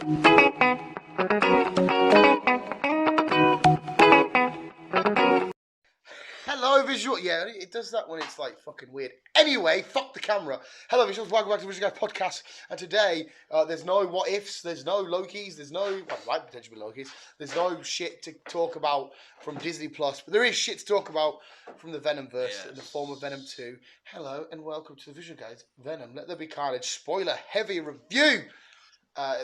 Hello, visual. Yeah, it does that when it's like fucking weird. Anyway, fuck the camera. Hello, visuals. Welcome back to the Visual Guys podcast. And today, there's no what ifs, there's no Lokis, there's no well, might potentially be Lokis. There's no shit to talk about from Disney Plus, but there is shit to talk about from the Venom verse in the form of Venom 2. Hello and welcome to the Visual Guys Venom. Let there be carnage. Spoiler heavy review.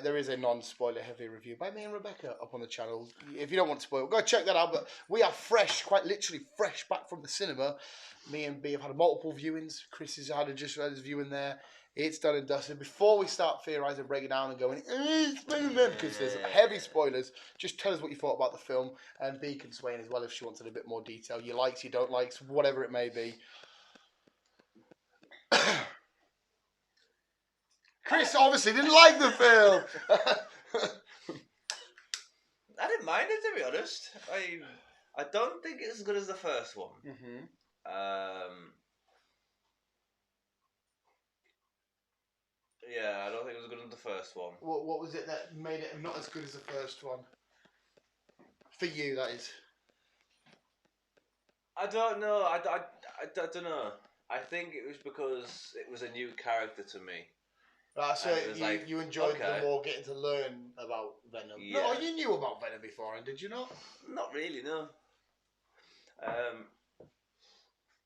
There is a non-spoiler heavy review by me and Rebecca up on the channel. If you don't want to spoil, go check that out. But we are fresh, quite literally fresh back from the cinema. Me and B have had multiple viewings. Chris has had just had his viewing there. It's done and dusted. Before we start theorising, breaking down and going, because there's heavy spoilers, just tell us what you thought about the film. And B can sway in as well if she wants in a bit more detail. Your likes, your don't likes, whatever it may be. Chris obviously didn't like the film. I didn't mind it, to be honest. I don't think it's as good as the first one. Mm-hmm. Yeah, I don't think it was as good as the first one. What was it that made it not as good as the first one? For you, that is. I don't know. I don't know. I think it was because it was a new character to me. Right, so you enjoyed the more getting to learn about Venom. Yeah. No, you knew about Venom before, and did you not? Not really, no.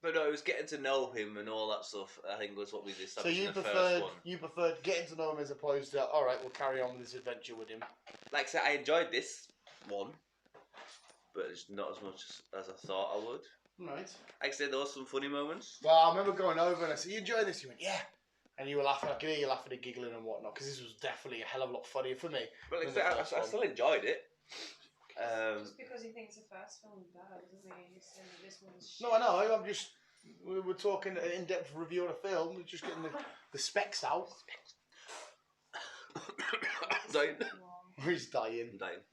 But no, it was getting to know him and all that stuff. I think was what we established. So you preferred getting to know him as opposed to all right, we'll carry on with this adventure with him. Like I said, I enjoyed this one, but it's not as much as I thought I would. Right. Like I said, there was some funny moments. Well, I remember going over and I said, "You enjoy this?" You went, "Yeah." And you were laughing. I could hear you laughing and giggling and whatnot because this was definitely a hell of a lot funnier for me. But like I still enjoyed it. Just because he thinks the first film is bad doesn't mean he's saying that this one's shit. No, I know. I'm just we're talking an in-depth review of the film. We're just getting the specs out. Dying. He's dying. I'm dying.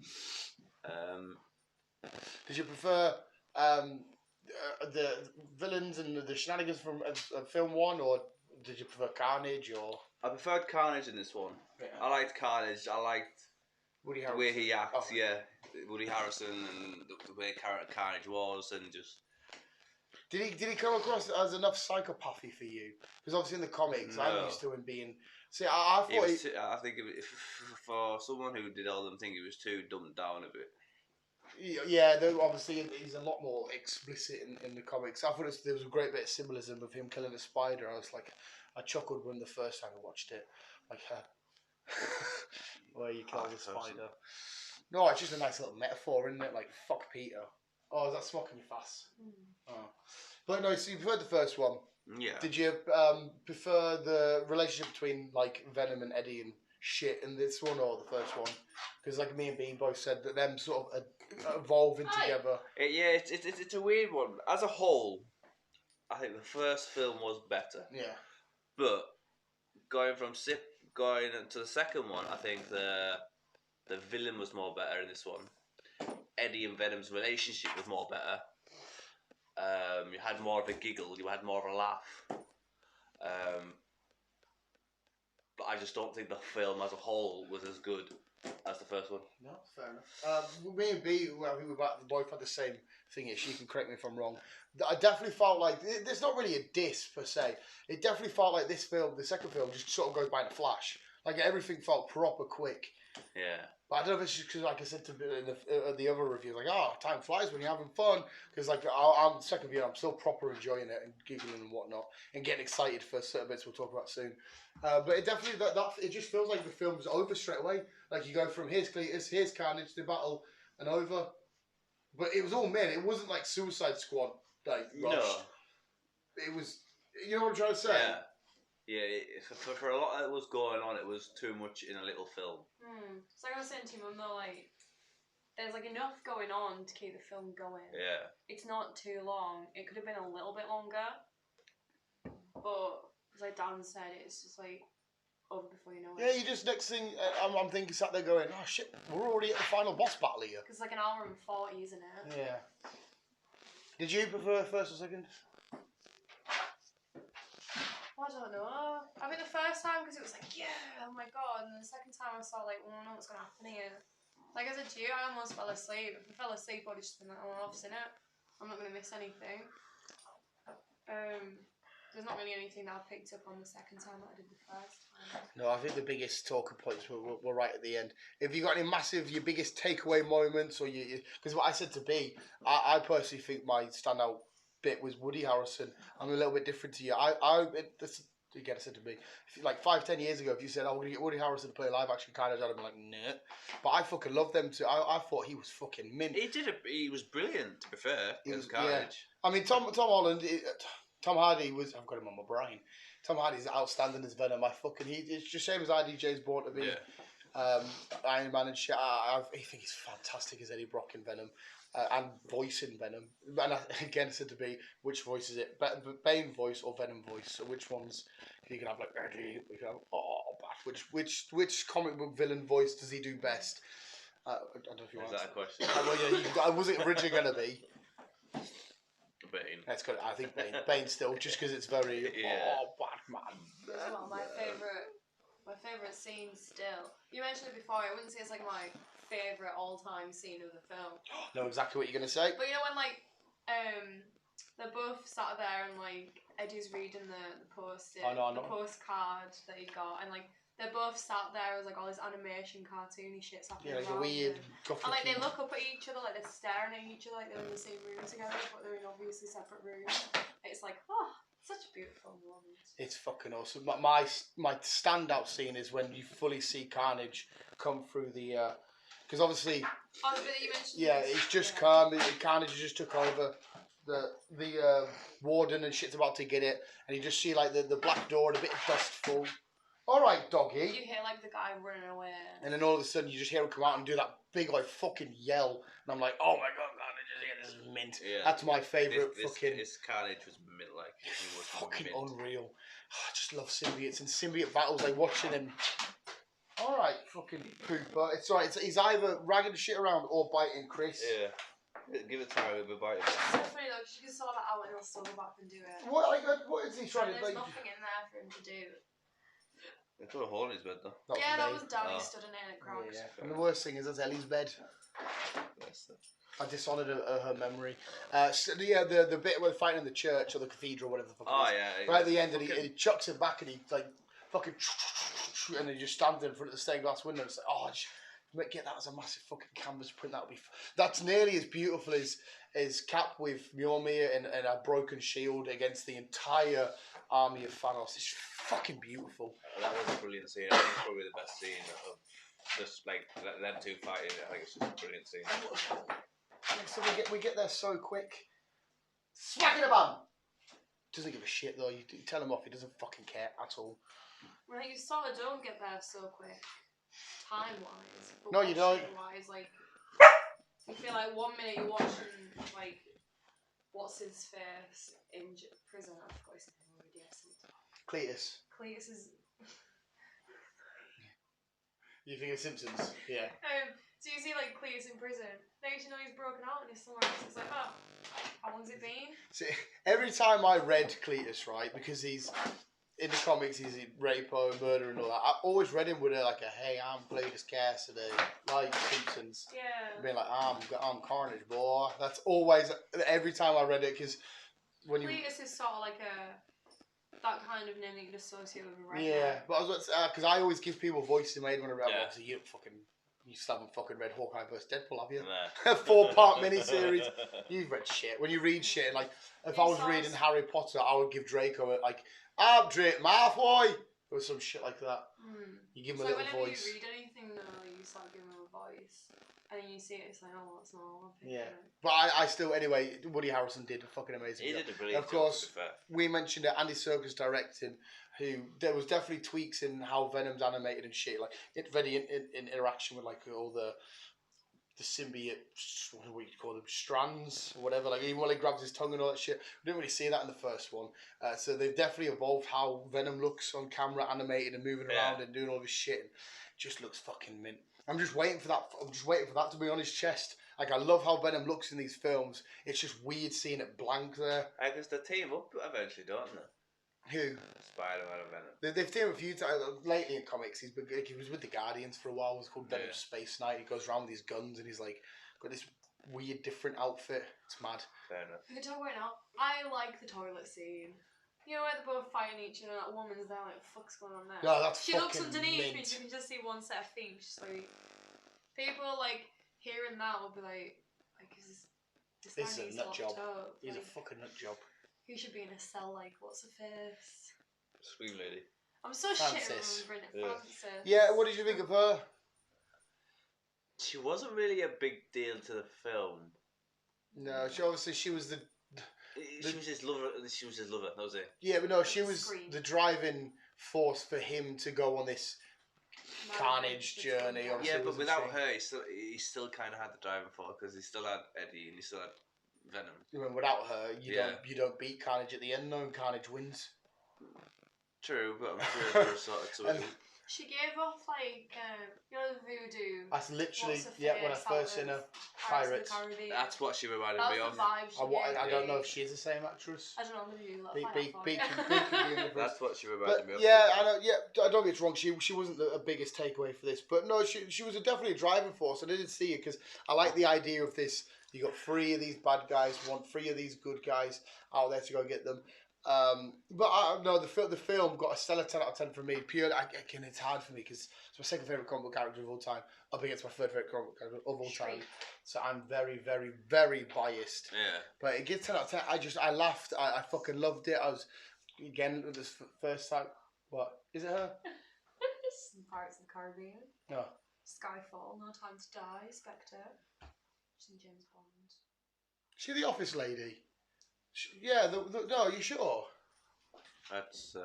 Did you prefer the villains and the shenanigans from film one, or did you prefer Carnage? Or I preferred Carnage in this one. Yeah. I liked Carnage. I liked Woody the way he acts. Oh. Yeah, Woody Harrelson and the way Carnage was, and just. Did he come across as enough psychopathy for you? Because obviously in the comics, I'm used to him being. See, I thought I think for someone who did all them things, he was too dumbed down a bit. Yeah, obviously he's a lot more explicit in the comics. I thought there was a great bit of symbolism of him killing a spider. I was like, I chuckled when the first time I watched it, like where you kill the spider. No, it's just a nice little metaphor, isn't it? Like fuck Peter. Oh, is that smoking your face? Oh, but no. So you preferred the first one. Yeah. Did you prefer the relationship between like Venom and Eddie and shit in this one or the first one? Because like me and Bean both said that them sort of evolving together. Yeah, it's a weird one. As a whole, I think the first film was better. Yeah. But going into the second one, I think the villain was more better in this one. Eddie and Venom's relationship was more better. You had more of a giggle. You had more of a laugh. But I just don't think the film as a whole was as good as the first one. No, fair enough. Me and B, I think we both had the same thing. She can correct me if I'm wrong. I definitely felt like there's not really a diss per se. It definitely felt like this film, the second film, just sort of goes by in a flash. Like everything felt proper quick. Yeah. But I don't know if it's just because, like I said to the other review, like, time flies when you're having fun. Because, like, I'm second view, I'm still proper enjoying it and giggling and whatnot and getting excited for certain bits we'll talk about soon. But it definitely, it just feels like the film's over straight away. Like, you go from here's Cletus, here's Carnage, the battle, and over. But it was all men. It wasn't like Suicide Squad, like, rushed. No. It was, you know what I'm trying to say? Yeah. Yeah, for a lot that was going on, it was too much in a little film. It's like I was saying to your mum though, like, there's like enough going on to keep the film going. Yeah. It's not too long. It could have been a little bit longer. But, as like Dan said, it's just like, over before you know it. Yeah, you just, next thing, I'm thinking, sat there going, oh shit, we're already at the final boss battle here. Because it's like an hour and 40, isn't it? Yeah. Did you prefer first or second? I don't know. I mean, the first time, because it was like, yeah, oh my god. And the second time I saw, like, oh, I know what's going to happen here. Like, as a Jew, I almost fell asleep. If I fell asleep, I would just been like, oh, I've seen it. I'm not going to miss anything. There's not really anything that I picked up on the second time that I did the first time. No, I think the biggest talking points were right at the end. If you got any massive, your biggest takeaway moments, or because what I said to B, I personally think my standout bit was Woody Harrelson. I'm a little bit different to you. Again, I said to me, like 5-10 years ago, if you said, "I'm going to get Woody Harrelson to play live action Carnage," I'd have been like, "Nah." But I fucking love them too. I thought he was fucking mint. He was brilliant. To be fair, as Carnage. Yeah. I mean, Tom Holland, Tom Hardy was. I've got him on my brain. Tom Hardy's outstanding as Venom. It's just same as IDJ's born to be. Iron Man and shit. I think he's fantastic as Eddie Brock in Venom. And voicing Venom. And again, I said to be, which voice is it? Bane voice or Venom voice? So which ones? You can have like Eddie. You can have which comic book villain voice does he do best? I don't know if you want. Is that a question? Well, yeah, I wasn't originally gonna be. Bane. That's good. I think Bane. Bane still, just because it's very Batman. As well, my favourite scene still. You mentioned it before. I wouldn't say it's like my favourite all-time scene of the film. Know exactly what you're gonna say. But you know when like they're both sat there and like Eddie's reading the postcard that he got, and like they're both sat there as like all this animation cartoony shit's happening. Yeah, like a weird. And like they look up at each other, like they're staring at each other, like they're in the same room together, but they're in obviously separate rooms. It's like, oh, such a beautiful moment. It's fucking awesome. My standout scene is when you fully see Carnage come through the. Because obviously. Oh, the bit that you mentioned. Yeah, it's just calm. Carnage just took over. The warden and shit's about to get it, and you just see like the black door and a bit of dust fall. All right, doggy. You hear like the guy running away, and then all of a sudden you just hear him come out and do that big like fucking yell, and I'm like, oh my god, Carnage, this is mint. Yeah. That's my favourite fucking. This Carnage was mint, like he was fucking mint. Unreal. Oh, I just love symbiotes and symbiote battles. Like watching him. All right, fucking pooper. It's right. He's either ragging the shit around or biting Chris. Yeah. Give it time, we'll be biting. It's so funny though, because you can saw that out and he'll still go back and do it. What is he trying to do? There's nothing in there for him to do. They put a hole in his bed though. Yeah, that was Danny stood in it and it cracked. Yeah. And the worst thing is that's Ellie's bed. I dishonoured her memory. The bit where they're fighting in the church or the cathedral, whatever the fuck it is. Yeah. Right at the end, and he chucks it back and he like fucking and he just stands in front of the stained glass window and it's like, oh, get that as a massive fucking canvas print. That would be. That's nearly as beautiful as Cap with Mjolnir and a broken shield against the entire army of Thanos. It's fucking beautiful. That was a brilliant scene. I think it's probably the best scene of just like them two fighting. I think it's just a brilliant scene. So we get there so quick. Smack it about. Doesn't give a shit though. You tell him off. He doesn't fucking care at all. Well, you sort of don't get there so quick. Time-wise. No, you don't. Wise, like, you feel like 1 minute you're watching, like, what's his face in prison? I forgot his name already. Cletus. Cletus is. You think of Simpsons? Yeah. So you see, like, Cletus in prison. Next you know he's broken out and he's somewhere else. It's like, oh, how long's it been? See, every time I read Cletus, right, because he's. In the comics, he's a raper and murderer and all that. I always read him with like a, hey, I'm Cletus Cassidy, like Simpsons. Yeah. Being like, I'm Carnage, boy. That's always, every time I read it, because when you... Cletus is sort of like that kind of name that you'd associate with a redhead. Yeah, but I was because I always give people voice to made when I read it. So you still haven't fucking read Hawkeye vs. Deadpool, have you? Nah. 4-part miniseries. You've read shit. When you read shit, like, if I was reading Harry Potter, I would give Draco, like, I'm Drake Malfoy, or some shit like that. You give him a little voice. So whenever you read anything, though, you start giving him a voice. And then you see it, it's like, oh, that's normal. Yeah. But I still, anyway, Woody Harrelson did a fucking amazing job. He did a brilliant job. Of course, we mentioned that Andy Serkis directing, who, there was definitely tweaks in how Venom's animated and shit. Like, it's very in interaction with, like, all the symbiote, what do you call them, strands or whatever, like even when he grabs his tongue and all that shit. We didn't really see that in the first one. So they've definitely evolved how Venom looks on camera, animated and moving around and doing all this shit. It just looks fucking mint. I'm just waiting for that to be on his chest. Like, I love how Venom looks in these films. It's just weird seeing it blank there. Because they team up eventually, don't they? Who? Spider-Man and Venom. They've seen him a few times lately in comics. He was with the Guardians for a while. It was called Venom Yeah. Space Knight. He goes around with his guns and he's like got this weird different outfit. It's mad. Fair enough. Who talk about now? I like the toilet scene. You know where they're both fighting each other and that woman's there like, fuck's going on there? No, that's She looks fucking underneath me, mint. so you can just see one set of feet. She's like, people like hearing that will be like this This is guy a needs nut locked job. up. He's a Like, fucking nut job. he should be in a cell. Like, what's her face? Scream Lady. I'm so shit at Frances. remembering it. Yeah. Frances. Yeah, what did you think of her? She wasn't really a big deal to the film. No, she was the She was his lover. She was his lover. That was it. yeah, but no, she was Scream. the driving force for him to go on this Carnage journey, obviously. Yeah, it but wasn't without she. her, he still kind of had the driving force because he still had Eddie and he still had Venom. I mean, without her, Yeah. you don't beat Carnage at the end. No, and Carnage wins. True, but I'm sure there was sort of to And it. She gave off like you know the voodoo. that's literally What's her when I face first out seen of her. Pirates of Pirates. the Caribbean. That's what she reminded That me was of. the vibe she gave I don't know me. if she is the same actress. I don't know the view. That's what she reminded me But of. yeah, I know. Yeah, I don't get it wrong. She wasn't the biggest takeaway for this, but no, she was definitely a driving force. I didn't see it because I like the idea of this. You got 3 of these bad guys, want 3 of these good guys out there to go get them. But no, the film got a stellar 10 out of 10 for me. Purely, again, it's hard for me because it's my second favorite comic book character of all time, up against my third favorite comic book character of all time. So I'm very, very, very biased. Yeah. But it gets 10 out of 10. I laughed. I fucking loved it. I was again this first time. What is it? Her? Pirates of the Caribbean. No. Skyfall. No Time to Die. Spectre. She's in James Bond. She the office lady. Yeah. No, you sure? That's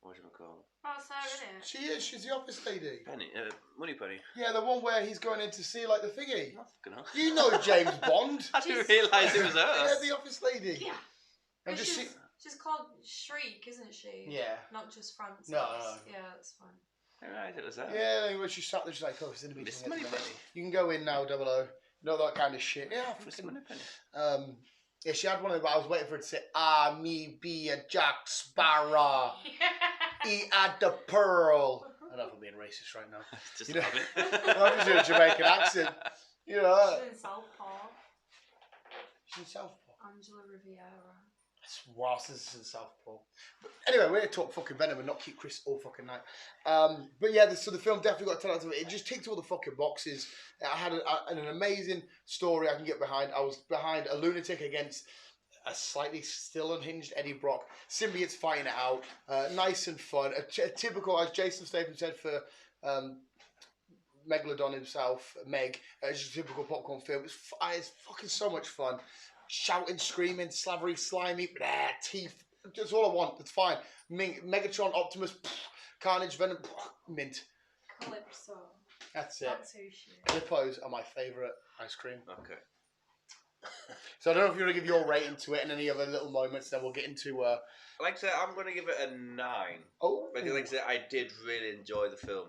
what do you call Oh, it's her, isn't it? She is. She's the office lady. Penny, Money Penny. Yeah, the one where he's going in to see like the thingy. Not fucking hell. You know James Bond. I didn't realise it was Yeah, her. the office lady. Yeah. I'm But just she's called Shriek, isn't she? Yeah. Not just Frances. No. Yeah, that's fine. Alright, it was her. Yeah, when she sat there, she's like, "Oh, it's in the meeting." Miss at the minute. Moneypenny. You can go in now, 00. You know that kind of shit. Yeah, Miss fucking- Moneypenny. Yeah, she had one of them, but I was waiting for her to say, "Ah, me be a Jack Sparrow, eat at the pearl." I don't know if I'm being racist right now. Just You know- love I'm just doing a Jamaican accent. You know, She's in Southpaw. she's in Southpaw. Angela Riviera. It's wow, since in Southpaw. But anyway, we're here to talk fucking Venom and not keep Chris all fucking night. But yeah, so the film definitely got 10 out of it. It just ticked all the fucking boxes. I had an amazing story I can get behind. I was behind a lunatic against a slightly still unhinged Eddie Brock. Symbiotes fighting it out. Nice and fun. A typical, as Jason Statham said for Megalodon himself, Meg, it's just a typical popcorn film. It's fucking so much fun. Shouting, screaming, slavery, slimy, teeth. That's all I want. It's fine. Megatron, Optimus, Carnage, Venom, mint. Calypso. That's it. That's who she is. Clippos are my favourite ice cream. Okay. So I don't know if you want to give your rating to it and any other little moments, then we'll get into... Like I said, I'm going to give it a 9. Oh! Because like I said, I did really enjoy the film.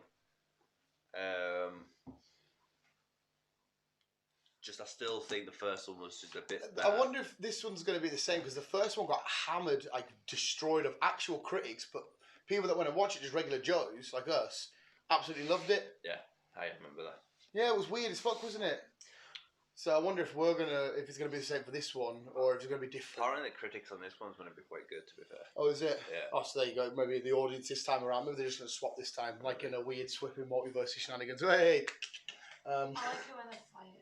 I still think the first one was just a bit better. I wonder if this one's going to be the same, because the first one got hammered, like destroyed of actual critics, but people that went and watch it, just regular Joes like us, absolutely loved it. Yeah, I remember that. Yeah, it was weird as fuck, wasn't it? So I wonder if it's gonna be the same for this one, or if it's gonna be different. Apparently the critics on this one's going to be quite good, to be fair. Oh, is it? Yeah. Oh, so there you go. Maybe the audience this time around, maybe they're just gonna swap this time, like in a weird swipping multiverse shenanigans. Hey. I like it when they're fighting.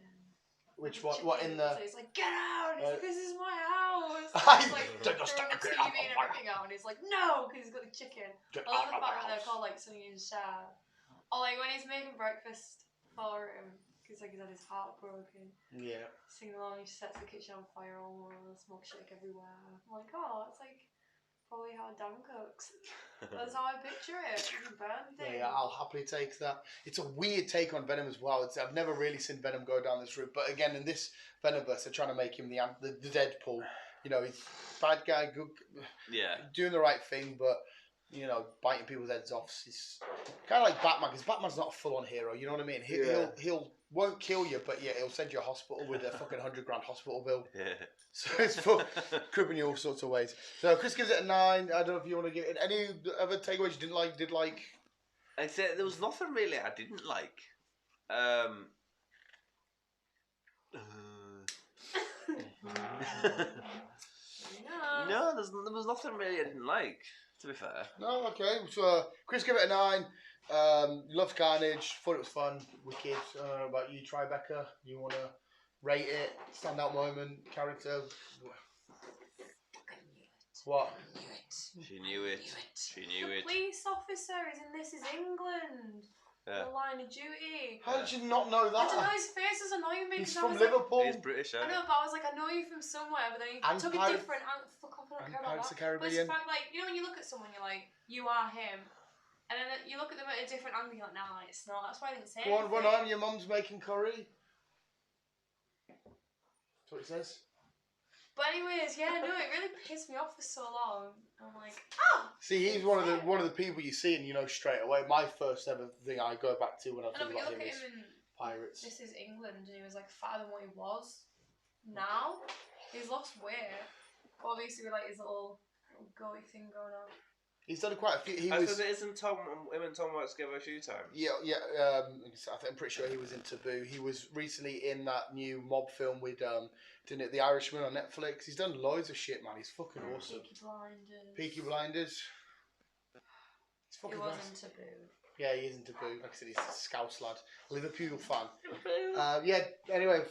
Which one? What in the? So he's like, get out! He's like, this is my house! I He's like, don't throwing stop the it, TV I'm and on my everything out, and he's like, no! Because he's got the chicken. I love the fact that they're called like Sonny and Cher. Or like when he's making breakfast for him, because like he's had his heart broken. Yeah. Singing along, he sets the kitchen on fire, all smoke shake everywhere. I'm like, oh, it's like probably how Dan cooks. That's how I picture it. It's a burn thing. Yeah, I'll happily take that. It's a weird take on Venom as well. I've never really seen Venom go down this route, but again, in this Venomverse, they're trying to make him the Deadpool. You know, he's bad guy, good, Yeah. doing the right thing, but you know, biting people's heads off. It's kind of like Batman, because Batman's not a full-on hero. You know what I mean? He'll won't kill you, but yeah, he'll send you to hospital with a fucking $100,000 hospital bill. Yeah. So it's for cribbing you all sorts of ways. So Chris gives it a 9. I don't know if you want to give it any other takeaways you didn't like. Did like? I'd say there was nothing really I didn't like. No, there was nothing really I didn't like. To be fair. No, okay. So Chris gave it a 9. Loved Carnage. Thought it was fun. Wicked. I don't know about you, Tribeca. You want to rate it? Standout moment, character. What? She knew it. She knew The it. police officer is in This Is England. Yeah. The line of duty. How did you not know that? I don't know, his face is annoying me. He's 'cause I from was like, Liverpool. He's British, I know, but I was like, I know you from somewhere, but then he And took Pirates- a different. Fuck off, I don't and care about Pirates that. of the But it's the Caribbean. fact, like, you know, when you look at someone, you're like, you are him, and then you look at them at a different angle, you're like, nah, it's not. That's why I didn't say Go on, anything. run on. Your mum's making curry. That's what it says. But anyways, yeah, no, it really pissed me off for so long. I'm like, oh. See, he's one of the people you see and you know straight away. My first ever thing I go back to when I I know, think but you about look him at is him in Pirates. This Is England, and he was like fatter than what he was. Now, he's lost weight. Obviously, with like his little goatee thing going on. He's done quite a few. He I was. suppose it isn't him and Tom worked together a few times. Yeah. I'm pretty sure he was in Taboo. He was recently in that new mob film with didn't it, The Irishman on Netflix. He's done loads of shit, man. He's fucking awesome. Peaky Blinders. Peaky Blinders. He's fucking He was nice. in Taboo. Yeah, he is in Taboo. Like I said, he's a Scouse lad, Liverpool fan. Yeah. Anyway,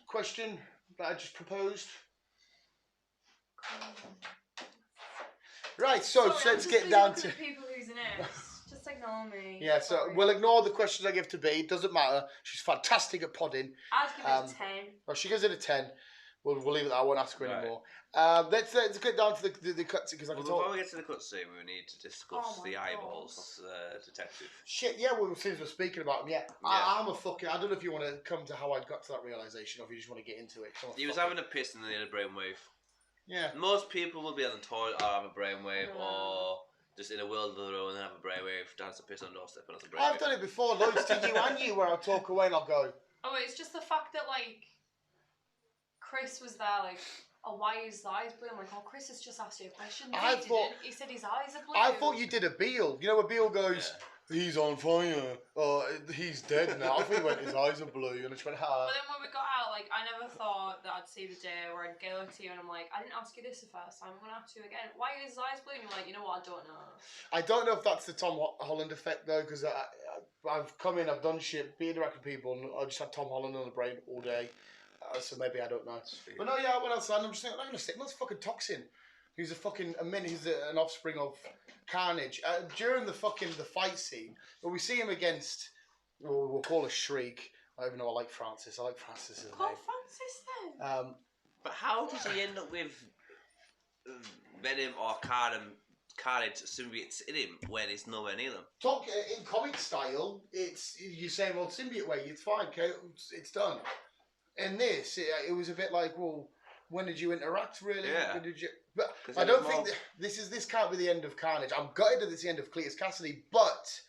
question that I just proposed. Right, so Sorry, let's get down to. the people who's in it. Just ignore me. Yeah, so Sorry. we'll ignore the questions I give to B. Doesn't matter. She's fantastic at podding. I'd give it a 10. Well, she gives it a 10. We'll leave it there. I won't ask her Right. anymore. Let's get down to the cuts because I can Before talk. we get to the cutscene, we need to discuss Oh my the God. eyeballs of the detective. Shit, yeah. Well, since we're speaking about him, yeah. I'm a fucking. I don't know if you want to come to how I got to that realization, or if you just want to get into it. He was having a piss and then he had a brainwave. Yeah. Most people will be on the toilet or have a brainwave, No. or just in a world of their own and have a brainwave, dance a piss on the doorstep and have a brainwave. I've done it before, loads to you and you, where I'll talk away and I'll go. Oh, it's just the fact that, like, Chris was there, like, oh, why is his eyes blue? I'm like, oh, Chris has just asked you a question. No, I he thought- didn't. He said his eyes are blue. I thought you did a Beale. You know, where Beale goes, he's on fire, or he's dead now. I thought he went, his eyes are blue, and I just went, But ha. then when we got out, like, I never thought that I'd see the day where I'd go to you and I'm like, I didn't ask you this the first time, I'm going to ask you again. Why are his eyes blue? And you're like, you know what, I don't know. I don't know if that's the Tom Holland effect though, because I've come in, I've done shit, being directing people, and I just had Tom Holland on the brain all day. So maybe I don't know. But no, yeah, I went outside and I'm just thinking, I'm not going to stick that's fucking Toxin. He's a fucking, he's an offspring of Carnage. During the fight scene, where we see him against, we'll call her Shriek. I don't even know I like Francis. I like Francis' name. Call Francis then. But how does he end up with Venom or Carnage symbiotes in him when it's nowhere near them? In comic style, it's you same old symbiote way. It's fine, okay, it's done. In this, it was a bit like, well, when did you interact really? Yeah. When did you? But 'Cause I it don't was think more- this can't be the end of Carnage. I'm gutted that it's the end of Cletus Cassidy, but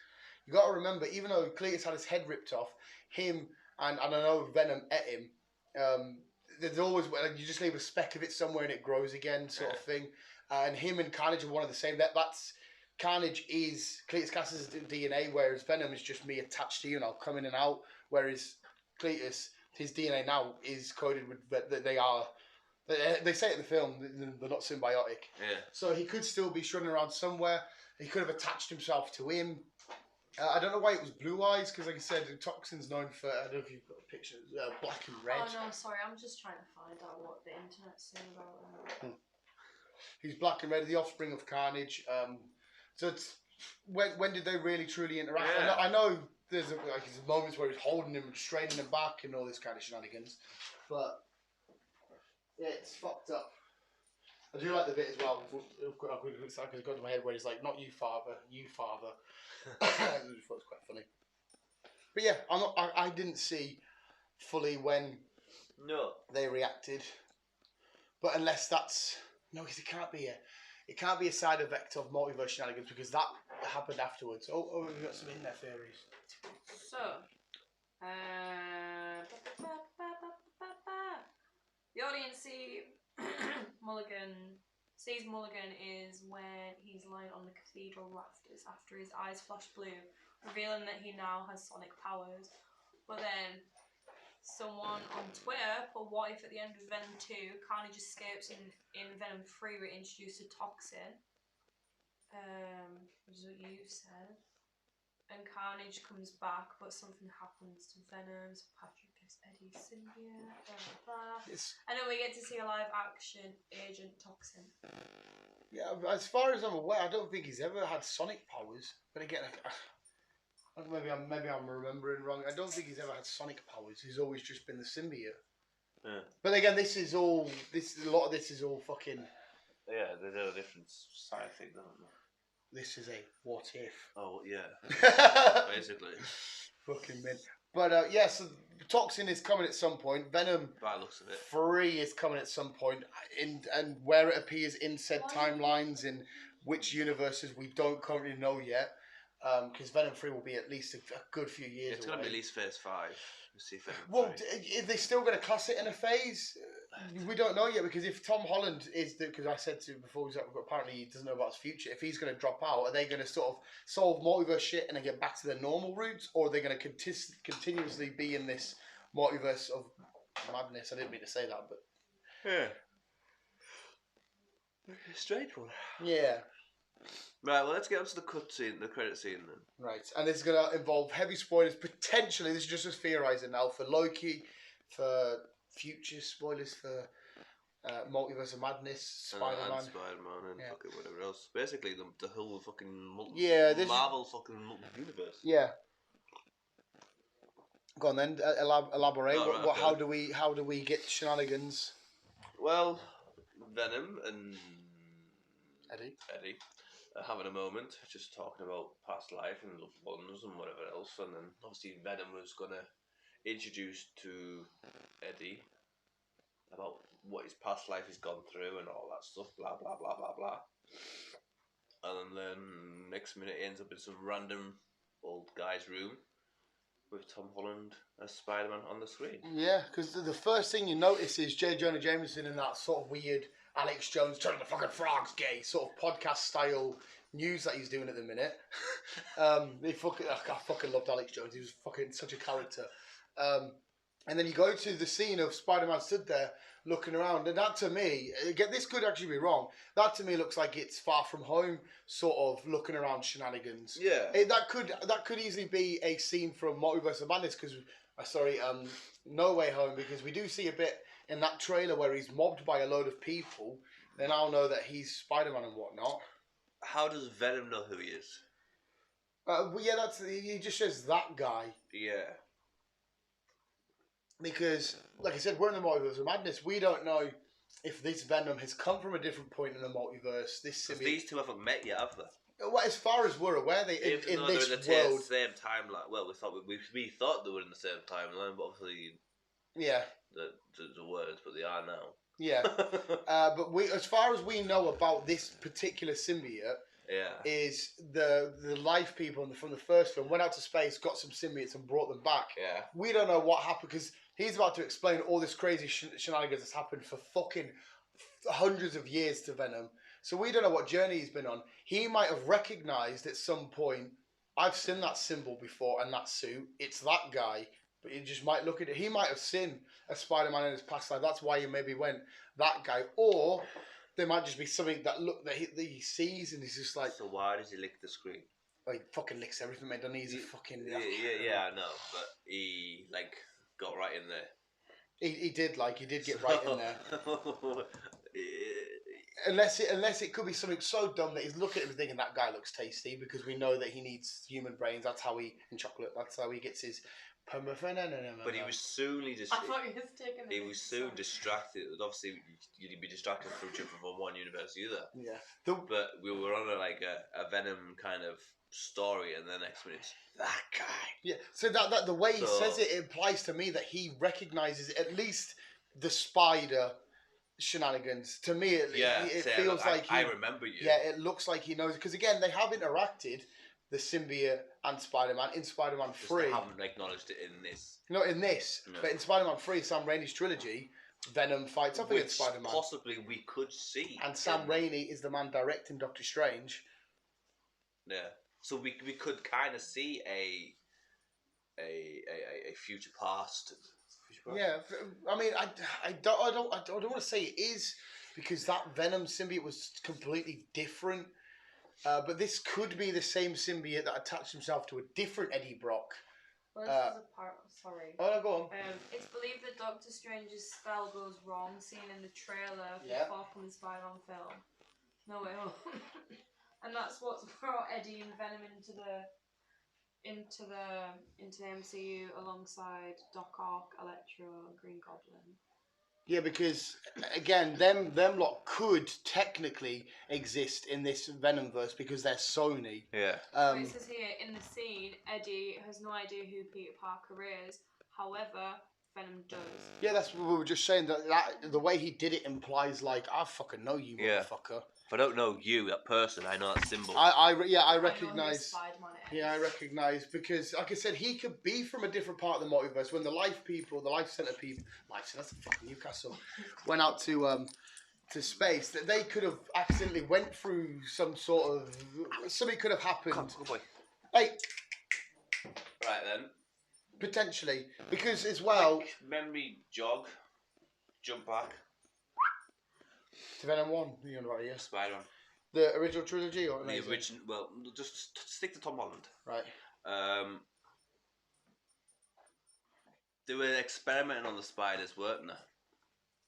you got to remember, even though Cletus had his head ripped off, him and I know Venom ate him. There's always like, you just leave a speck of it somewhere and it grows again, sort of thing. And him and Carnage are one of the same. That's Carnage is Cletus Cassidy's DNA, whereas Venom is just me attached to you and I'll come in and out. Whereas Cletus, his DNA now is coded with that they are. They say it in the film, they're not symbiotic. Yeah. So he could still be running around somewhere. He could have attached himself to him. I don't know why it was blue eyes, because like I said, Toxin's known for, I don't know if you've got pictures, black and red. Oh no, sorry, I'm just trying to find out what the internet's saying about him. He's black and red, the offspring of Carnage. So it's, when did they really truly interact? Yeah. I know there's moments where he's holding him and straining him back and all this kind of shenanigans, but yeah, it's fucked up. I do like the bit as well. It's got to my head where he's like, "Not you, father, you, father." I thought it was quite funny. But yeah, I didn't see fully when No. they reacted, but unless that's no, because it can't be It can't be a side effect of multiverse shenanigans because that happened afterwards. Oh, we've got some in there theories. So, the audience sees Mulligan is when he's lying on the cathedral rafters after his eyes flash blue, revealing that he now has sonic powers. But then someone on Twitter put, what if at the end of Venom 2, Carnage escapes and in Venom 3 we introduce a toxin, which is what you said, and Carnage comes back but something happens to Venom, so Patrick gets Eddie's symbiote, blah blah blah. And then we get to see a live action Agent Toxin. Yeah, as far as I'm aware, I don't think he's ever had sonic powers. But again, maybe I'm remembering wrong. I don't think he's ever had sonic powers. He's always just been the symbiote. Yeah. But again, a lot of this is all fucking. Yeah, they do a different side thing, don't they? This is a what if. Oh yeah, basically. Fucking mint. But yeah, so Toxin is coming at some point. Venom By the looks of it. 3 is coming at some point, and where it appears in said timelines, in which universes we don't currently know yet. Because Venom 3 will be at least a good few years It's away. going to be at least phase 5. We'll see Venom Well, 3. are they still going to class it in a phase? We don't know yet, because if Tom Holland is because I said to him before, apparently he doesn't know about his future. If he's going to drop out, are they going to sort of solve multiverse shit and then get back to their normal roots, or are they going to continuously be in this multiverse of madness? I didn't mean to say that, but Yeah. Strange one. yeah. Right, well, let's get on to the credit scene then. Right, and this is going to involve heavy spoilers, potentially, this is just us theorising now, for Loki, for future spoilers for Multiverse of Madness, Spider-Man. And Spider-Man and fucking whatever else. Basically, the whole fucking Marvel fucking universe. Yeah. Go on then, elaborate. Oh, right, okay. How do we get shenanigans? Well, Venom and Eddie are having a moment, just talking about past life and loved ones and whatever else, and then obviously Venom was gonna introduce to Eddie about what his past life has gone through and all that stuff, blah blah blah blah blah. And then next minute he ends up in some random old guy's room with Tom Holland as Spider-Man on the screen. Yeah, because the first thing you notice is J. Jonah Jameson in that sort of weird Alex Jones turning the fucking frogs gay sort of podcast style news that he's doing at the minute. I fucking loved Alex Jones. He was fucking such a character. And then you go to the scene of Spider-Man stood there looking around, and that to me, again, this could actually be wrong. That to me looks like it's Far From Home, sort of looking around shenanigans. Yeah. That could easily be a scene from Multiverse of Madness, because No Way Home, because we do see a bit in that trailer where he's mobbed by a load of people. They now know that he's Spider-Man and whatnot. How does Venom know who he is? Well, yeah, he just says that guy. Yeah. Because, like I said, we're in the Multiverse of Madness. We don't know if this Venom has come from a different point in the multiverse. These two haven't met yet, have they? Well, as far as we're aware, they in this they're in world. the same timeline. Well, we thought they were in the same timeline, but obviously, Yeah. The words, but they are now. Yeah. But as far as we know about this particular symbiote, yeah, is the life people from the first film went out to space, got some symbiotes, and brought them back. Yeah. We don't know what happened because he's about to explain all this crazy shenanigans that's happened for fucking hundreds of years to Venom. So we don't know what journey he's been on. He might have recognised at some point, I've seen that symbol before and that suit. It's that guy. But you just might look at it. He might have seen a Spider-Man in his past life. That's why he maybe went that guy. Or there might just be something that he sees and he's just like. So why does he lick the screen? Well, he fucking licks everything, mate. Doesn't he? He's a fucking. Yeah, I know. But he got right in there. He did get right in there. Unless it could be something so dumb that he's looking at him thinking that guy looks tasty because we know that he needs human brains. That's how That's how he gets his. But he was soon He was soon distracted. Obviously, you'd be distracted from jumping from one universe to the other. Yeah. But we were on a Venom kind of story, and the next minute, that guy. Yeah. So that the way he says it implies to me that he recognizes at least the spider shenanigans. To me, it say, feels like I remember you. Yeah, it looks like he knows because again, they have interacted, the symbiote and Spider-Man in Spider-Man 3. They haven't acknowledged it in this. Not in this, No. but in Spider-Man 3, Sam Raimi's trilogy, Venom fights up against Spider-Man. Possibly we could see. And Sam Raimi is the man directing Doctor Strange. Yeah. So we could kind of see a future past. Yeah, I mean, I don't want to say it is because that Venom symbiote was completely different. But this could be the same symbiote that attached himself to a different Eddie Brock. Well, this is a part. Sorry. Oh, no, go on. It's believed that Doctor Strange's spell goes wrong, seen in the trailer for the forthcoming Spider-Man film. No Way Home. And that's what's brought Eddie and Venom into the MCU alongside Doc Ock, Electro, and Green Goblin. Yeah, because again, them lot could technically exist in this Venomverse because they're Sony. Yeah. It says here in the scene, Eddie has no idea who Peter Parker is. However, Venom does. Yeah, that's what we were just saying. That the way he did it implies like I fucking know you, motherfucker. If I don't know you, that person, I know that symbol. I know who recognize. Spider-Man is. Yeah, I recognize because, like I said, he could be from a different part of the multiverse. When the Life Center people, that's fucking Newcastle, went out to space, that they could have accidentally went through some sort of something could have happened. Good boy. Hey, Right then. potentially because as well. Quick memory jog. Jump back. To Venom 1, you know about it, yes. Spider-Man. The original trilogy or The original. Well, just stick to Tom Holland. Right. They were experimenting on the spiders, weren't they?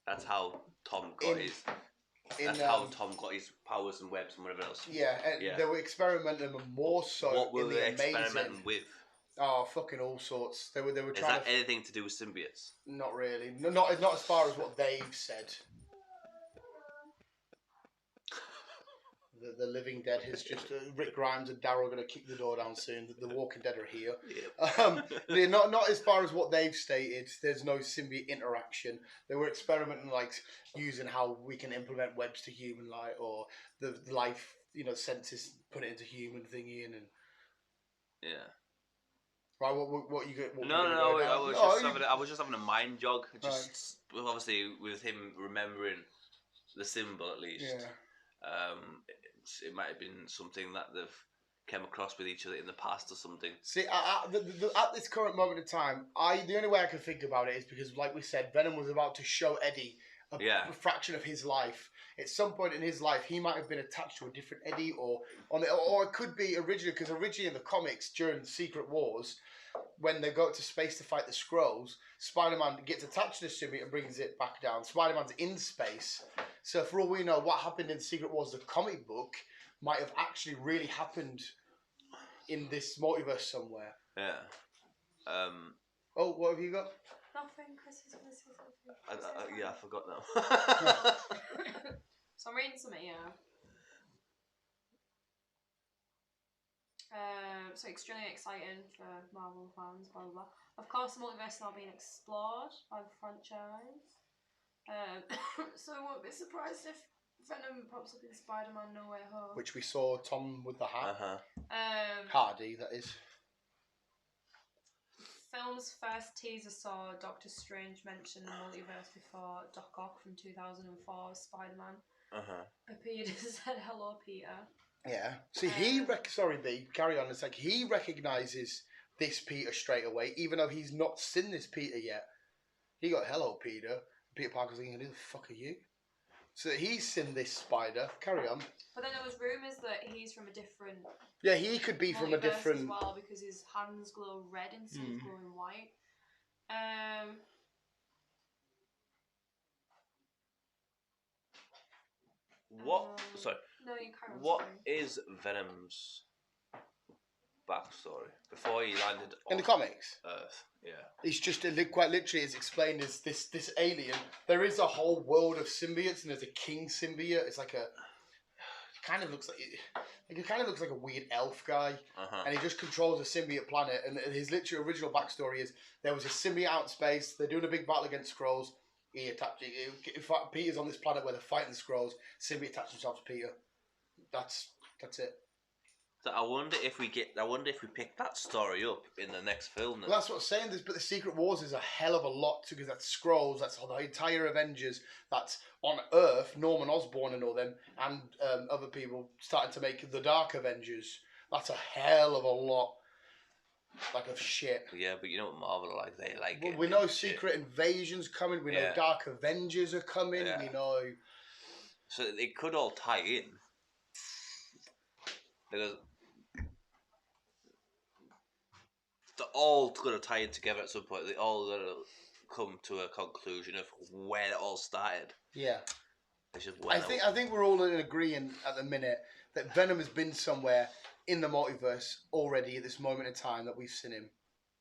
That's how Tom got Tom got his powers and webs and whatever else. Yeah, and they were experimenting more so. What were in they the experimenting with? Oh, fucking all sorts. They were trying. Is that anything to do with symbiotes? Not really. No, not as far as what they've said. The Living Dead has just Rick Grimes and Daryl are going to kick the door down soon. The Walking Dead are here. Yep. Not as far as what they've stated. There's no symbiote interaction. They were experimenting like using how we can implement webs to human life or the life senses put it into human thingy and yeah. Right, what you get? No. I was just having a mind jog. Just obviously with him remembering the symbol at least. Yeah. It might have been something that they've come across with each other in the past or something. See, at this current moment in time, the only way I can think about it is because, like we said, Venom was about to show Eddie a fraction of his life. At some point in his life, he might have been attached to a different Eddie, or it could be originally in the comics during Secret Wars, when they go to space to fight the Skrulls, Spider-Man gets attached to the symbiote and brings it back down. Spider-Man's in space. So for all we know, what happened in Secret Wars, the comic book, might have actually really happened in this multiverse somewhere. Yeah. Oh, what have you got? Nothing. Chris is going to say something. I forgot now. So I'm reading something, so extremely exciting for Marvel fans, blah blah blah. Of course, the multiverse is now being explored by the franchise. So I won't be surprised if Venom pops up in Spider-Man No Way Home. Which we saw Tom with the hat. Uh-huh. Hardy, that is. Film's first teaser saw Doctor Strange mention the multiverse before Doc Ock from 2004's Spider-Man. Appeared and said, "Hello, Peter." Yeah. See, sorry, B, carry on. It's like he recognises this Peter straight away, even though he's not seen this Peter yet. He got "Hello, Peter." Peter Parker's thinking, "Who the fuck are you?" So he's seen this spider. Carry on. But then there was rumours that he's from a different. Yeah, he could be from a different. As well, because his hands glow red instead of glowing white. Sorry. No, you can't. What is Venom's backstory before he landed in the comics? Earth. Yeah. He's just quite literally is explained as this alien. There is a whole world of symbiotes, and there's a king symbiote. It's like it kind of looks like a weird elf guy, and he just controls a symbiote planet. And his literally original backstory is there was a symbiote out in space. They're doing a big battle against Skrulls. He attached. In fact, Peter's on this planet where they're fighting the Skrulls. Sylvie attached himself to Peter. That's it. So I wonder if we pick that story up in the next film. Then. Well, that's what I'm saying. But the Secret Wars is a hell of a lot because that's Skrulls. That's the entire Avengers. That's on Earth. Norman Osborn and all them, and other people starting to make the Dark Avengers. That's a hell of a lot. Like of shit. Yeah, but you know what Marvel are like? They like. Well, we know Secret Invasion's coming. We know Dark Avengers are coming. Yeah. We know. So it could all tie in. Because they're all going to tie in together at some point. They all going to come to a conclusion of where it all started. Yeah. It's just I think we're all in agreeing at the minute that Venom has been somewhere in the multiverse already at this moment in time that we've seen him.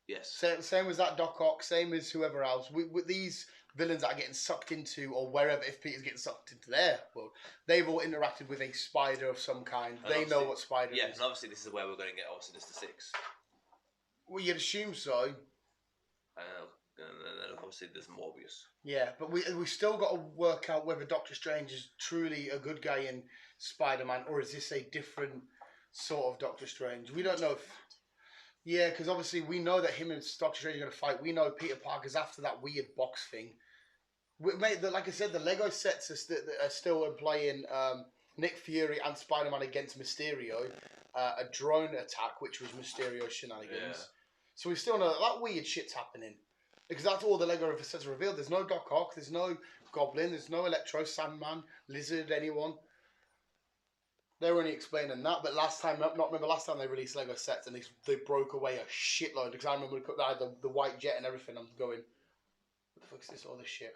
Yes. Same as that Doc Ock, same as whoever else. With these villains that are getting sucked into, or wherever, if Peter's getting sucked into their world, they've all interacted with a spider of some kind. And they know what spider yeah, is. and obviously this is where we're going to get Sinister Six. Well, you'd assume so. And then obviously there's Morbius. Yeah, but we still got to work out whether Doctor Strange is truly a good guy in Spider-Man, or is this a different sort of Doctor Strange? We don't know if... Yeah, because obviously we know that him and Doctor Strange are going to fight. We know Peter Parker's after that weird box thing. Mate, like I said, the Lego sets are still employing Nick Fury and Spider-Man against Mysterio. A drone attack, which was Mysterio's shenanigans. Yeah. So we still know that weird shit's happening. Because that's all the Lego sets are revealed. There's no Doc Ock, there's no Goblin, there's no Electro, Sandman, Lizard, anyone. They were only explaining that, but last time they released Lego sets and they broke away a shitload. Because I remember they had the white jet and everything. I'm going, what the fuck is this? All this shit.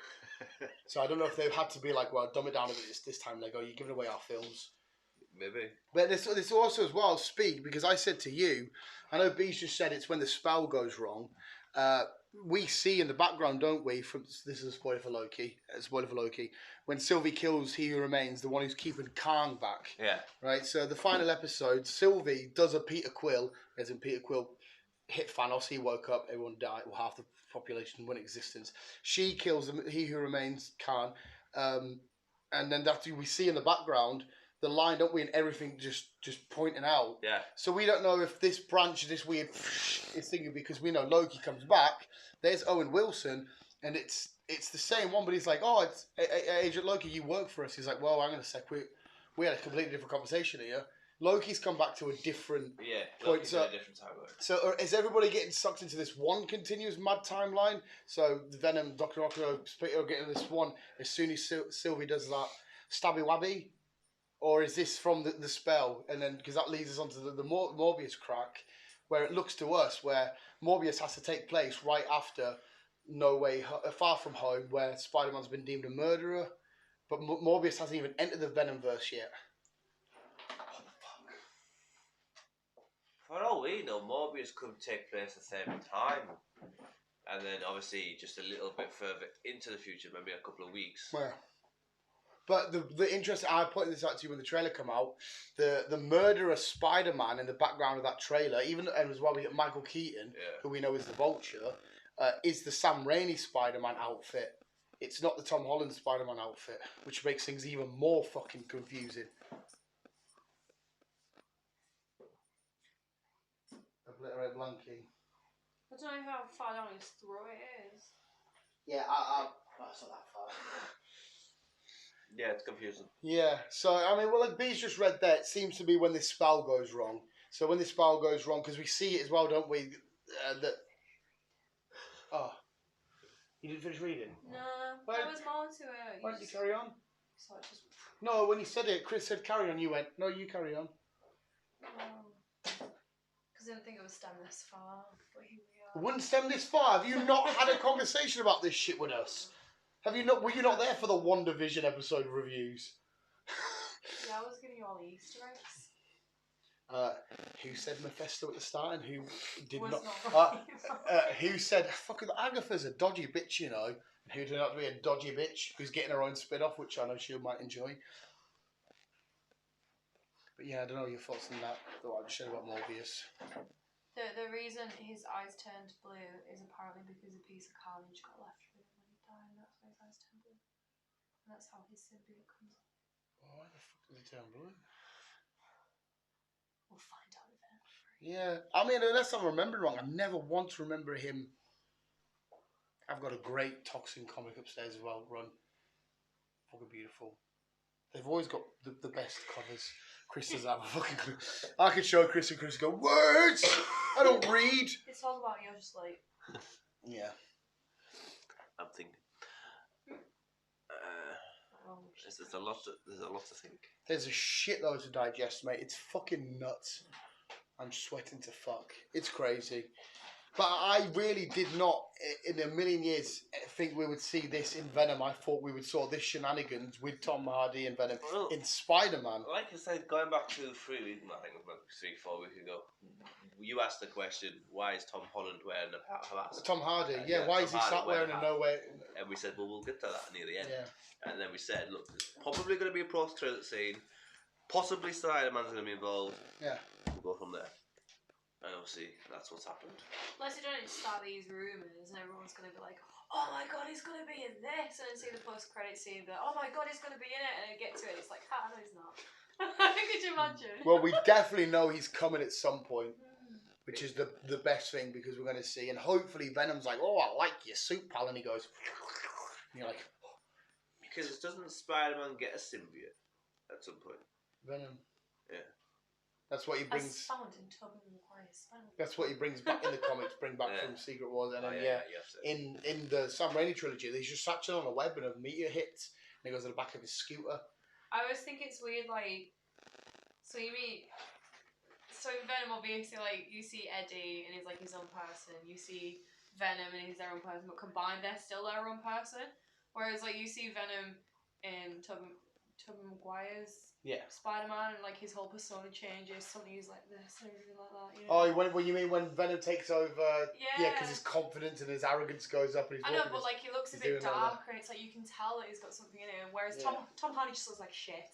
So I don't know if they've had to be like, well, dumb it down a bit this time, Lego. You're giving away our films. Maybe. But this also as well, speak, because I said to you, I know Bees just said it's when the spell goes wrong. We see in the background, don't we? This is a spoiler for Loki. When Sylvie kills He Who Remains, the one who's keeping Kang back. Yeah. Right. So the final episode, Sylvie does a Peter Quill, as in Peter Quill hit Thanos. He woke up. Everyone died. Well, half the population went existence. She kills He Who Remains, Khan, and then that's we see in the background the line, don't we? And everything just pointing out. Yeah. So we don't know if this branch, this weird, is thinking because we know Loki comes back. There's Owen Wilson, and it's the same one, but he's like, oh, it's Agent Loki, you work for us. He's like, well, hang on a sec, we had a completely different conversation here. Loki's come back to a different point. Loki's in a different timeline. So is everybody getting sucked into this one continuous mad timeline? So the Venom, Dr. Octo, Peter are getting this one as soon as Sylvie does that stabby wabby? Or is this from the spell? And then, because that leads us on to the Morbius crack, where it looks to us where Morbius has to take place right after Far From Home, where Spider-Man's been deemed a murderer, but Morbius hasn't even entered the Venomverse yet. What the fuck? For all we know, Morbius could take place at the same time. And then obviously just a little bit further into the future, maybe a couple of weeks. Yeah. But the interesting, I pointed this out to you when the trailer came out, the murderer Spider-Man in the background of that trailer, even and as well we get Michael Keaton, who we know is the Vulture, is the Sam Raimi Spider-Man outfit. It's not the Tom Holland Spider-Man outfit, which makes things even more fucking confusing. Obliterate Blanky. I don't know how far down his throat it is. Yeah, that's not that far. Yeah, it's confusing. Yeah, so, I mean, well, like B's just read there, it seems to be when this spell goes wrong. So when this spell goes wrong, because we see it as well, don't we, that... Oh. You didn't finish reading? No, there was more to it. Why don't you carry on? So I just... No, when you said it, Chris said carry on, you went, no, you carry on. Because I didn't think it would stem this far, but here we It are. wouldn't stem this far. Have you not had a conversation about this shit with us? Were you not there for the WandaVision episode reviews? Yeah, I was giving you all the Easter eggs. Who said Mephisto at the start and who did Was not? not Who said fucking Agatha's a dodgy bitch, you know? And who turned out to be a dodgy bitch who's getting her own spin-off, which I know she might enjoy. But yeah, I don't know your thoughts on that. Though I just said about Morbius. The reason his eyes turned blue is apparently because a piece of Carnage got left with him when he die, and that's why his eyes turn blue. And that's how his symbiote comes up. Why the fuck does he turn blue? We'll find out with him. Yeah, I mean, unless I'm remembering wrong, I never once remember him. I've got a great Toxin comic upstairs as well. Run, fucking beautiful. They've always got the best covers. Chris does have a fucking clue. I could show Chris and Chris go, words! I don't read! It's all about you're just like... Yeah. I'm thinking. There's a lot to think. There's a shitload to digest, mate. It's fucking nuts. I'm sweating to fuck. It's crazy. But I really did not, in a million years, think we would see this in Venom. I thought we would saw this shenanigans with Tom Hardy and Venom in Spider-Man. Like I said, going back to 3 weeks, I think it was about 4 weeks ago, you asked the question, why is Tom Holland wearing a mask? Tom Hardy, yeah, why is he sat wearing a no-way? And we said, well, we'll get to that near the end. Yeah. And then we said, look, there's probably going to be a post-credit scene, possibly Spider-Man's going to be involved. Yeah. We'll go from there. And obviously, that's what's happened. Unless you don't start these rumours and everyone's going to be like, oh my god, he's going to be in this, and then see the post-credit scene, but oh my god, he's going to be in it, and then get to it, it's like, no, he's not. Could you imagine? Well, we definitely know he's coming at some point, which is the best thing, because we're going to see, and hopefully Venom's like, oh, I like your suit, pal, and he goes, and you're like, oh. Because doesn't Spider-Man get a symbiote at some point? Venom. Yeah. That's what he brings. As found in Tobey Maguire's Venom. That's what he brings back in the comics. Bring back from Secret Wars, and then in the Sam Raimi trilogy, he's just satchel on a web and a meteor hits, and he goes to the back of his scooter. I always think it's weird, like, so in Venom, obviously, like, you see Eddie and he's like his own person. You see Venom and he's their own person, but combined, they're still their own person. Whereas, like, you see Venom in Tobey Maguire's Spider-Man, and like his whole persona changes. Suddenly he's like this and everything like that. You know? Oh, when you mean when Venom takes over? Yeah, because his confidence and his arrogance goes up. And he's I know, but like he looks a bit darker, and it's like you can tell that he's got something in him. Whereas Tom Hardy just looks like shit,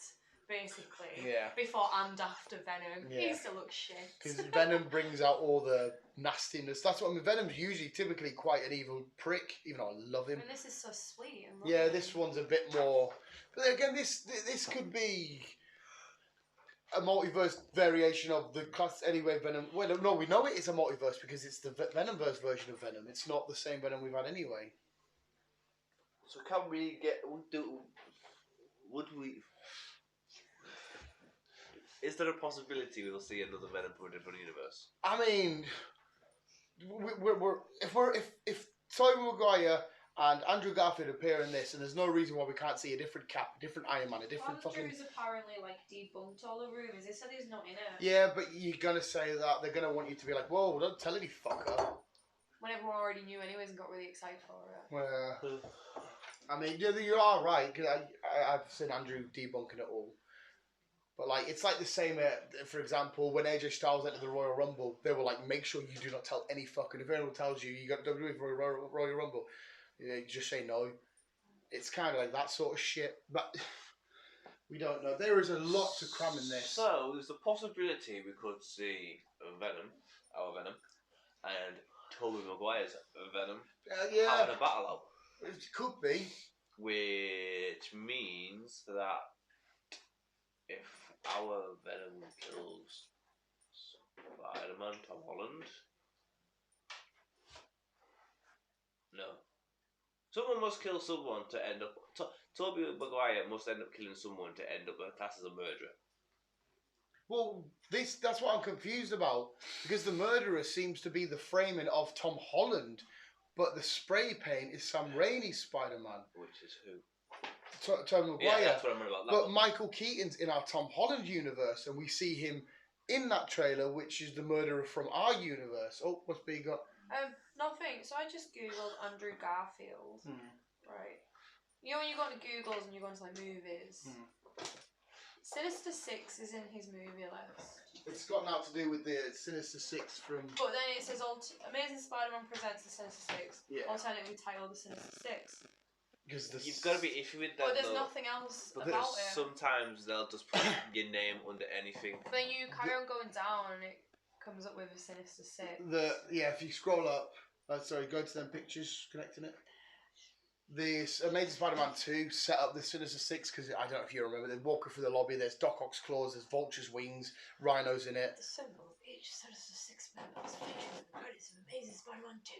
basically. Yeah. Before and after Venom, he still looks shit. Because Venom brings out all the nastiness. That's what I mean. Venom's usually typically quite an evil prick, even though I love him. And this is so sweet. And yeah, this one's a bit more. But then again, this could be a multiverse variation of the class anyway. Venom. Well, no, we know it is a multiverse because it's the Venomverse version of Venom. It's not the same Venom we've had anyway. So can we get? Would we? Is there a possibility we'll see another Venom from a different universe? I mean, if Tobey Maguire and Andrew Garfield appear in this, and there's no reason why we can't see a different Cap, a different Iron Man, a different fucking. Andrew's apparently like debunked all the rumours. They said he's not in it. Yeah, but you're gonna say that they're gonna want you to be like, whoa, don't tell any fucker. When everyone already knew anyways and got really excited for it. Well, I mean, you are right, because I've seen Andrew debunking it all. But like, it's like the same, for example, when AJ Styles entered the Royal Rumble, they were like, make sure you do not tell any fucking, if anyone tells you got WWE for a Royal Rumble, you just say no. It's kind of like that sort of shit, but we don't know. There is a lot to cram in this. So, there's a possibility we could see our Venom, and Tobey Maguire's Venom having a battle out. It could be. Which means that if our Venom kills Spider-Man, Tom Holland, no. Someone must kill someone to end up. Tobey Maguire must end up killing someone to end up classed as a murderer. Well, that's what I'm confused about, because the murderer seems to be the framing of Tom Holland, but the spray paint is Sam Raimi's Spider-Man. Which is who? Tobey Maguire. Yeah, that's what I remember about that. But one. Michael Keaton's in our Tom Holland universe, and we see him in that trailer, which is the murderer from our universe. Oh, what's big got? Nothing. So I just googled Andrew Garfield. Right. You know when you go into Googles and you go into like movies. Sinister Six is in his movie list. It's got now to do with the Sinister Six from. But then it says Amazing Spider-Man presents the Sinister Six. Yeah. Alternatively titled the Sinister Six. Because you've got to be iffy with that. But there's nothing else about it. Sometimes they'll just put your name under anything. But then you carry on going down and it comes up with a Sinister Six. If you scroll up, sorry, go to them pictures, connecting it. this Amazing Spider-Man 2 set up the Sinister Six because I don't know if you remember. They're walking through the lobby. There's Doc Ock's claws. There's Vulture's wings. Rhino's in it. The symbol of each Sinister Six members featuring the credits of Amazing Spider-Man 2.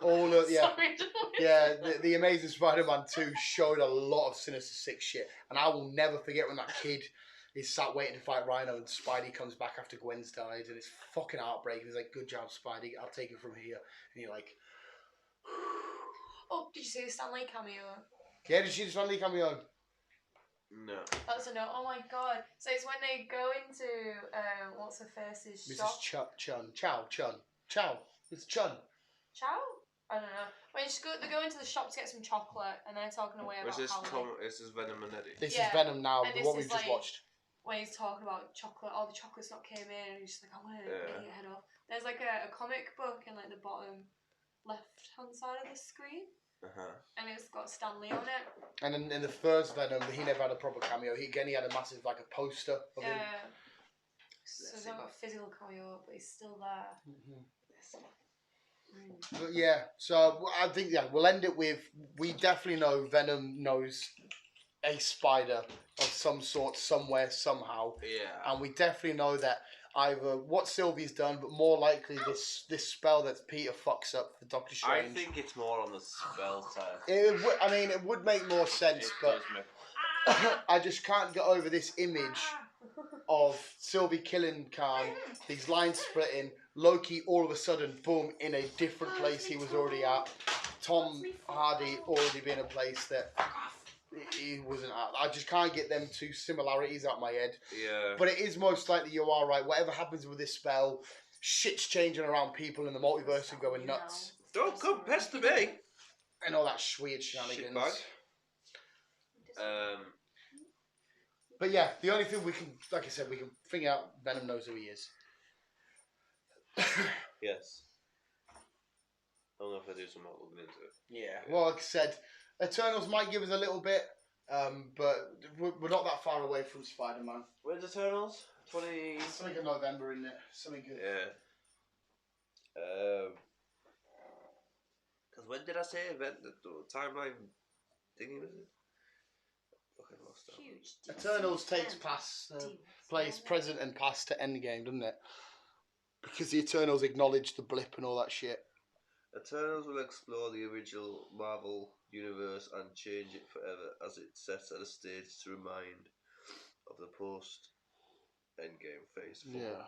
All of, yeah. Sorry, Yeah, the Amazing Spider-Man 2 showed a lot of Sinister Six shit. And I will never forget when that kid is sat waiting to fight Rhino and Spidey comes back after Gwen's died. And it's fucking heartbreaking. He's like, good job, Spidey. I'll take it from here. And you're like... Oh, did you see the Stan Lee cameo? Yeah, did you see the Stan Lee cameo? No. That's a note. Oh my god. So it's when they go into, what's her face's shop? Mrs. Chow. It's Chun. Chow? I don't know. When they go into the shop to get some chocolate and they're talking away about This is Venom and Eddie. This Yeah. is Venom now, And the this one we is just like- watched. when he's talking about chocolate, all the chocolate's not came in, and he's just like, I want to get your head off. There's like a comic book in like the bottom left-hand side of the screen, and it's got Stan Lee on it. And in the first Venom, he never had a proper cameo. He had a massive, like, a poster of him. So he's not got a physical cameo, but he's still there. But yeah, so I think, we'll end it with, we definitely know Venom knows a spider of some sort, somewhere, somehow. Yeah. And we definitely know that either what Sylvie's done, but more likely this spell that Peter fucks up for Doctor I Strange. think it's more on the spell side. It would make more sense, It but does make- I just can't get over this image of Sylvie killing Khan, these lines splitting, Loki all of a sudden, boom, in a different place he was already at, Tom Hardy already been in a place that he wasn't at. I just can't get them two similarities out of my head. Yeah. But it is most likely you are right. Whatever happens with this spell, shit's changing around people in the multiverse and going nuts. Don't come pester me. And all that weird shenanigans. Shitbag. But yeah, the only thing we can, like I said, we can figure out Venom knows who he is. Yes. I don't know if I do some more looking into it. Yeah. Well, like I said, Eternals might give us a little bit, but we're not that far away from Spider-Man. Where's Eternals? 20... Something in November, isn't it? Something good. Yeah. Because when did I say event? The timeline thingy, was it? Fucking lost that. Huge. Eternals takes place present and past to Endgame, doesn't it? Because the Eternals acknowledge the blip and all that shit. Eternals will explore the original Marvel universe and change it forever as it sets at a stage to remind of the post-Endgame phase 4. Yeah.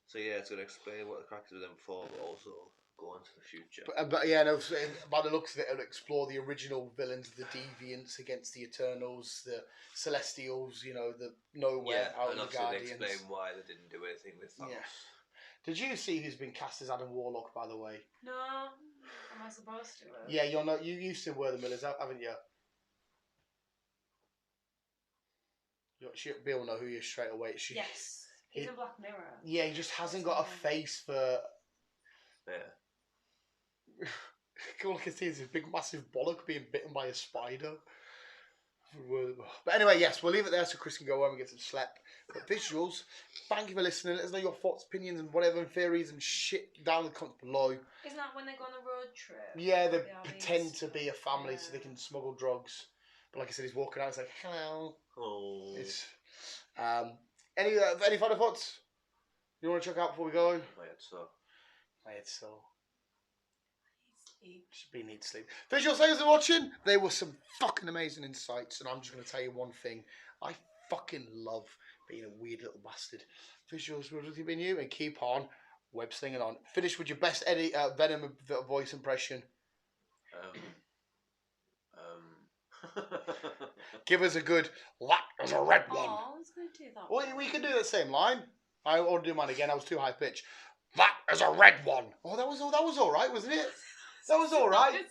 So yeah, it's going to explain what the characters were done before, but also go into the future. But yeah, no, so by the looks of it, it'll explore the original villains, the Deviants against the Eternals, the Celestials, the Nowhere, out and of the obviously Guardians. they explain why they didn't do anything with Thanos. Yeah. Did you see who's been cast as Adam Warlock, by the way? No. Am I supposed to? Yeah, you used to wear the Millers, haven't you? Bill know who you straight away. Yes. He's in Black Mirror. Yeah, he just hasn't got a face for... Yeah. All I can see is this big massive bollock being bitten by a spider. But anyway, yes, we'll leave it there so Chris can go home and get some sleep. But visuals, thank you for listening. Let us know your thoughts, opinions, and whatever theories and shit down in the comments below. Isn't that when they go on the road trip? Yeah, they pretend to be a family so they can smuggle drugs. But like I said, he's walking out. It's like, hello. Oh. It's any final thoughts you want to check out before we go? My head so. Should need sleep. Visual sayers are watching. They were some fucking amazing insights, and I'm just going to tell you one thing. I fucking love being a weird little bastard. Visuals will have been you, and keep on web slinging on. Finish with your best Eddie Venom voice impression. Give us a good. That is a red one. Oh, I was going to do that. Well, we can do that same line. I want to do mine again. I was too high pitch. That is a red one. Oh, that was all right, wasn't it? That was all right.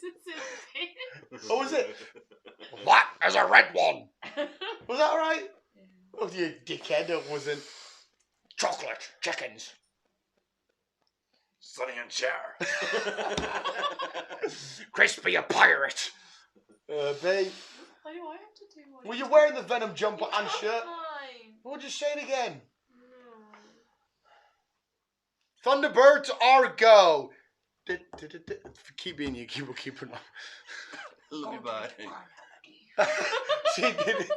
What was it? That is a red one. Was that all right? Yeah. Oh, you dickhead! It wasn't. Chocolate chickens. Sonny and Cher. Crispy a pirate. Babe. Why do I have to do one? Well, you're wearing the Venom jumper and shirt. Fine. Well, just say it again. No. Thunderbirds are go. Keep being you. Keep on. Love you, bye. She did it.